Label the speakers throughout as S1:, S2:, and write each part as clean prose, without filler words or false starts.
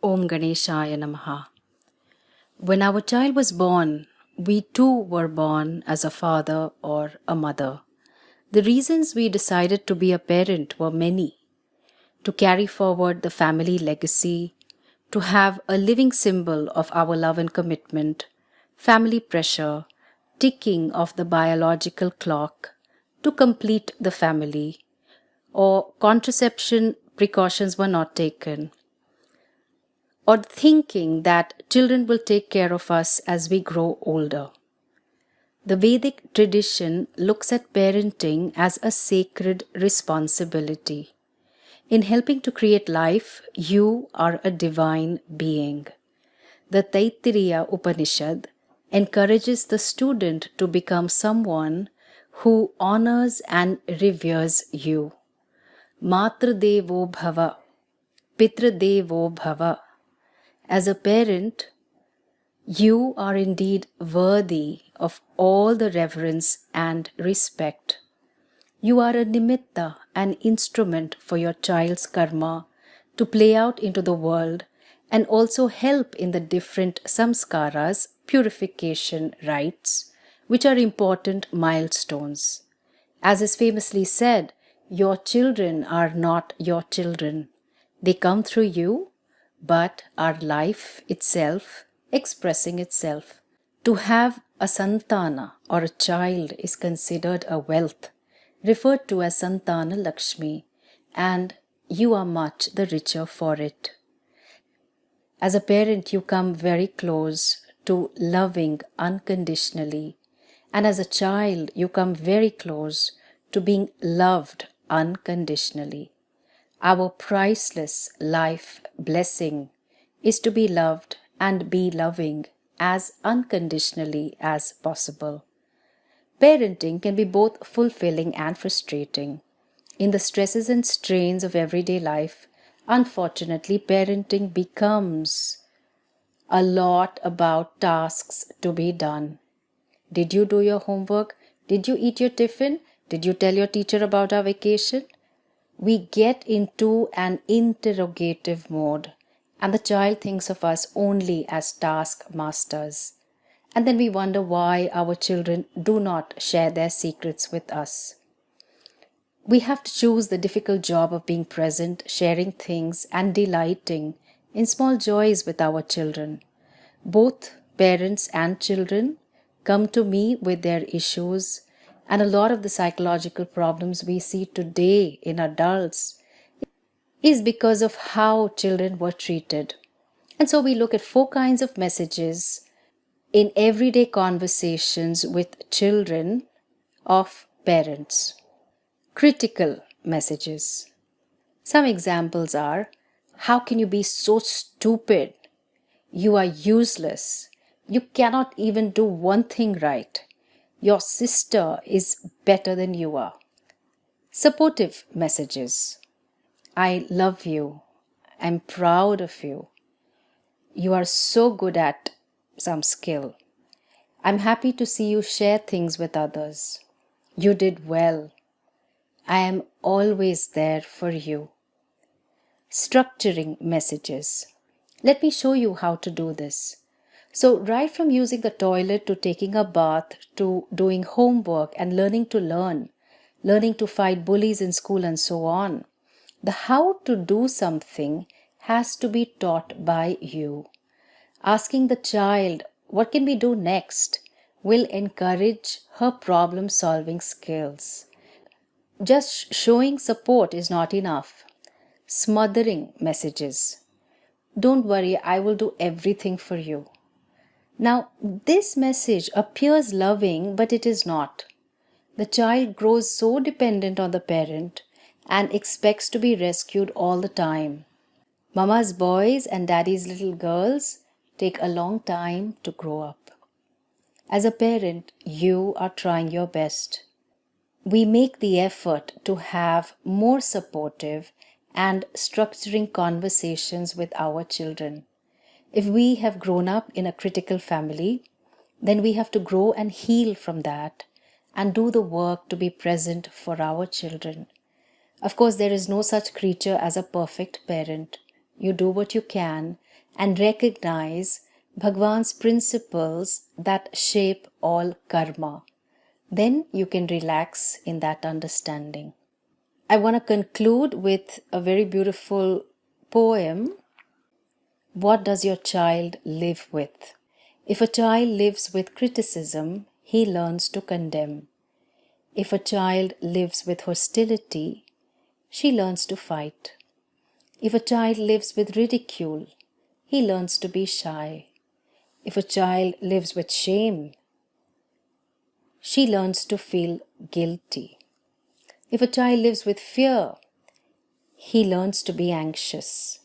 S1: Om Ganeshaya Namaha. When our child was born, we too were born as a father or a mother. The reasons we decided to be a parent were many. To carry forward the family legacy, to have a living symbol of our love and commitment, family pressure, ticking of the biological clock, to complete the family, or contraception precautions were not taken, or thinking that children will take care of us as we grow older. The Vedic tradition looks at parenting as a sacred responsibility. In helping to create life, you are a divine being. The Taittiriya Upanishad encourages the student to become someone who honors and reveres you. Matr devo bhava, Pitr devo bhava. As a parent, you are indeed worthy of all the reverence and respect. You are a nimitta, an instrument for your child's karma to play out into the world and also help in the different samskaras, purification rites, which are important milestones. As is famously said, your children are not your children. They come through you, but are life itself expressing itself. To have a santana or a child is considered a wealth, referred to as Santana Lakshmi, and you are much the richer for it. As a parent, you come very close to loving unconditionally, and as a child, you come very close to being loved unconditionally. Our priceless life blessing is to be loved and be loving as unconditionally as possible. Parenting can be both fulfilling and frustrating. In the stresses and strains of everyday life, unfortunately, parenting becomes a lot about tasks to be done. Did you do your homework? Did you eat your tiffin? Did you tell your teacher about our vacation? We get into an interrogative mode, and the child thinks of us only as taskmasters. And then we wonder why our children do not share their secrets with us. We have to choose the difficult job of being present, sharing things, and delighting in small joys with our children. Both parents and children come to me with their issues, and a lot of the psychological problems we see today in adults is because of how children were treated. And so we look at 4 kinds of messages in everyday conversations with children of parents. Critical messages. Some examples are, how can you be so stupid? You are useless. You cannot even do one thing right. Your sister is better than you are. Supportive messages. I love you. I'm proud of you. You are so good at some skill. I'm happy to see you share things with others. You did well. I am always there for you. Structuring messages. Let me show you how to do this. So, right from using the toilet to taking a bath to doing homework and learning to learn, learning to fight bullies in school and so on, the how to do something has to be taught by you. Asking the child, what can we do next, will encourage her problem-solving skills. Just showing support is not enough. Smothering messages. Don't worry, I will do everything for you. Now, this message appears loving, but it is not. The child grows so dependent on the parent and expects to be rescued all the time. Mama's boys and daddy's little girls take a long time to grow up. As a parent, you are trying your best. We make the effort to have more supportive and structuring conversations with our children. If we have grown up in a critical family, then we have to grow and heal from that and do the work to be present for our children. Of course, there is no such creature as a perfect parent. you do what you can, and recognize Bhagwan's principles that shape all karma. Then you can relax in that understanding. I want to conclude with a very beautiful poem. What does your child live with? If a child lives with criticism, he learns to condemn. If a child lives with hostility, she learns to fight. If a child lives with ridicule, he learns to be shy. If a child lives with shame, she learns to feel guilty. If a child lives with fear, he learns to be anxious.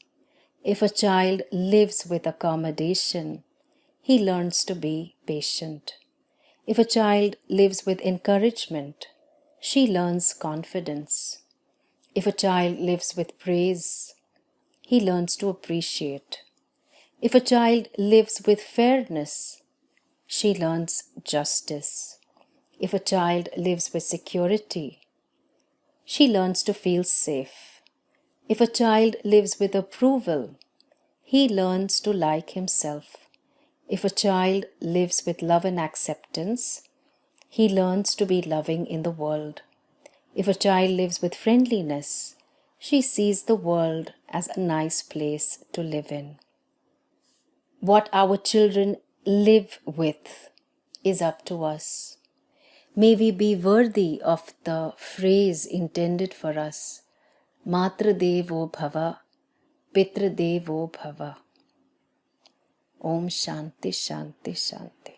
S1: If a child lives with accommodation, he learns to be patient. If a child lives with encouragement, she learns confidence. If a child lives with praise, he learns to appreciate. If a child lives with fairness, she learns justice. If a child lives with security, she learns to feel safe. If a child lives with approval, he learns to like himself. If a child lives with love and acceptance, he learns to be loving in the world. If a child lives with friendliness, she sees the world as a nice place to live in. What our children live with is up to us. May we be worthy of the phrase intended for us, Matr devo bhava, Pitr devo bhava. Om Shanti Shanti Shanti.